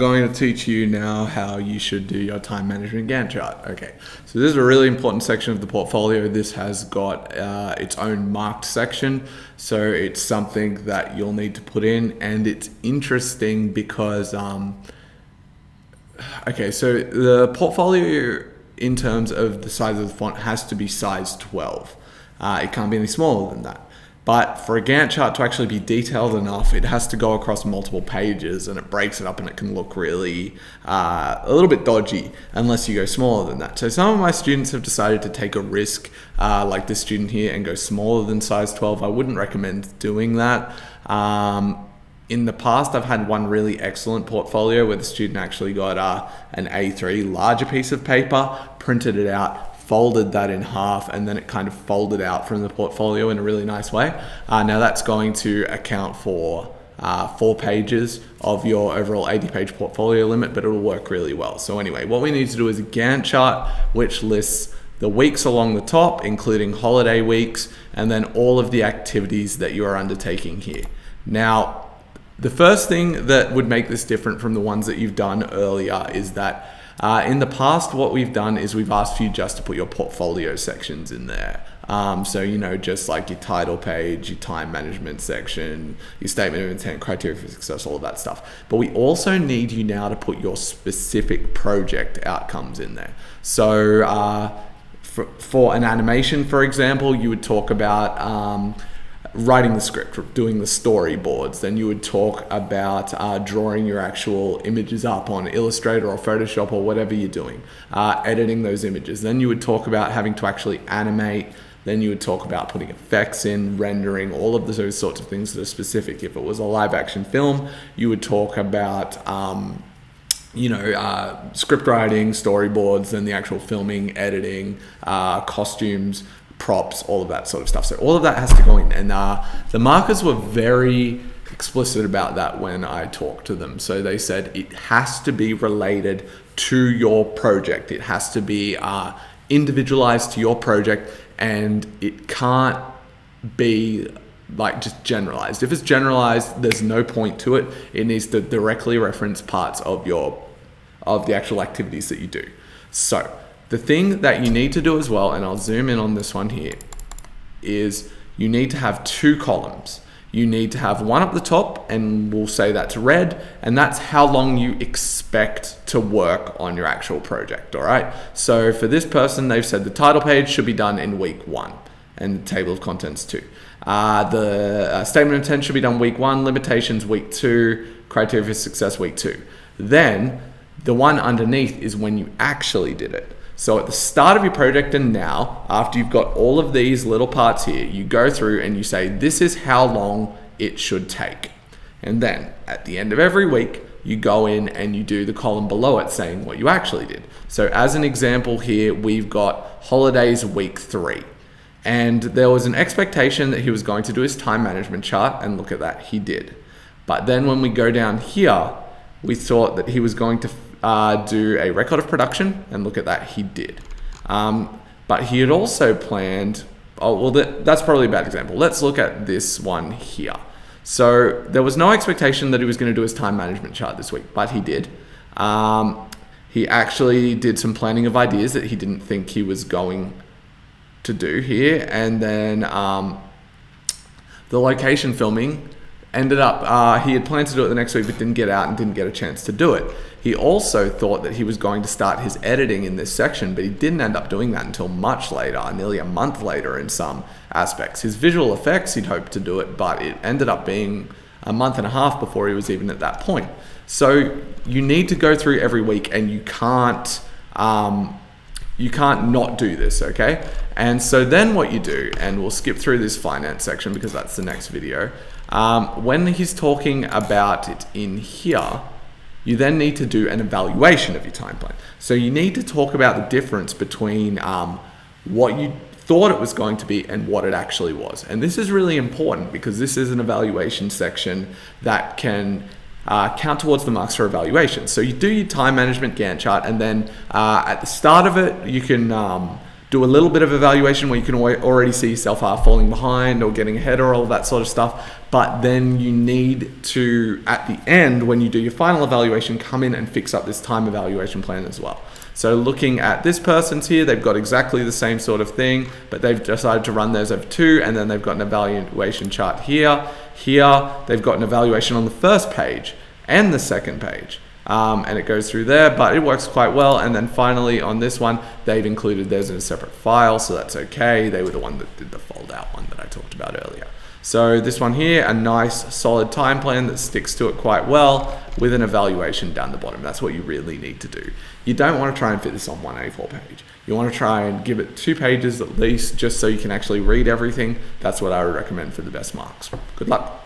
going to teach you now how you should do your time management Gantt chart. Okay, so this is a really important section of the portfolio. This has got its own marked section, so it's something that you'll need to put in, and it's interesting because, okay, so the portfolio in terms of the size of the font has to be size 12. It can't be any smaller than that. But for a Gantt chart to actually be detailed enough, it has to go across multiple pages, and it breaks it up, and it can look really a little bit dodgy unless you go smaller than that. So some of my students have decided to take a risk, like this student here, and go smaller than size 12. I wouldn't recommend doing that. In the past, I've had one really excellent portfolio where the student actually got an A3 larger piece of paper, printed it out, folded that in half, and then it kind of folded out from the portfolio in a really nice way. Now that's going to account for 4 pages of your overall 80-page portfolio limit, but it'll work really well. So anyway, what we need to do is a Gantt chart which lists the weeks along the top, including holiday weeks, and then all of the activities that you are undertaking here. Now, the first thing that would make this different from the ones that you've done earlier is that in the past, what we've done is we've asked you just to put your portfolio sections in there. So, you know, just like your title page, your time management section, your statement of intent, criteria for success, all of that stuff. But we also need you now to put your specific project outcomes in there. So for an animation, for example, you would talk about writing the script, doing the storyboards. Then you would talk about drawing your actual images up on Illustrator or Photoshop or whatever you're doing, editing those images. Then you would talk about having to actually animate. Then you would talk about putting effects in, rendering, all of those sorts of things that are specific. If it was a live action film, you would talk about script writing, storyboards, then the actual filming, editing, costumes, props, all of that sort of stuff. So all of that has to go in, and the markers were very explicit about that when I talked to them. So they said it has to be related to your project. It has to be individualized to your project, and it can't be like just generalized. If it's generalized, there's no point to it. It needs to directly reference parts of the actual activities that you do. So the thing that you need to do as well, and I'll zoom in on this one here, is you need to have 2 columns. You need to have one up the top, and we'll say that's red, and that's how long you expect to work on your actual project, all right? So for this person, they've said the title page should be done in week 1, and the table of contents 2. The statement of intent should be done week 1, limitations week 2, criteria for success week 2. Then the one underneath is when you actually did it. So at the start of your project and now, after you've got all of these little parts here, you go through and you say, this is how long it should take. And then at the end of every week, you go in and you do the column below it saying what you actually did. So as an example here, we've got holidays week 3. And there was an expectation that he was going to do his time management chart, and look at that, he did. But then when we go down here, we thought that he was going to do a record of production, and look at that, he did. But he had also planned, that's probably a bad example. Let's look at this one here. So there was no expectation that he was going to do his time management chart this week, but he did. He actually did some planning of ideas that he didn't think he was going to do here, and then the location filming ended up, he had planned to do it the next week, but didn't get out and didn't get a chance to do it. He also thought that he was going to start his editing in this section, but he didn't end up doing that until much later, nearly a month later in some aspects. His visual effects, he'd hoped to do it, but it ended up being a month and a half before he was even at that point. So you need to go through every week, and you can't not do this, okay? And so then what you do, and we'll skip through this finance section because that's the next video. When he's talking about it in here, you then need to do an evaluation of your time plan. So you need to talk about the difference between what you thought it was going to be and what it actually was. And this is really important because this is an evaluation section that can count towards the marks for evaluation. So you do your time management Gantt chart, and then at the start of it, you can do a little bit of evaluation where you can already see yourself falling behind or getting ahead or all that sort of stuff. But then you need to, at the end, when you do your final evaluation, come in and fix up this time evaluation plan as well. So looking at this person's here, they've got exactly the same sort of thing, but they've decided to run theirs over 2, and then they've got an evaluation chart here. Here, they've got an evaluation on the first page and the second page. And it goes through there, but it works quite well. And then finally on this one, they've included theirs in a separate file, so that's okay. They were the one that did the fold out one that I talked about earlier. So this one here, a nice solid time plan that sticks to it quite well with an evaluation down the bottom. That's what you really need to do. You don't want to try and fit this on one A4 page. You want to try and give it 2 pages at least, just so you can actually read everything. That's what I would recommend for the best marks. Good luck.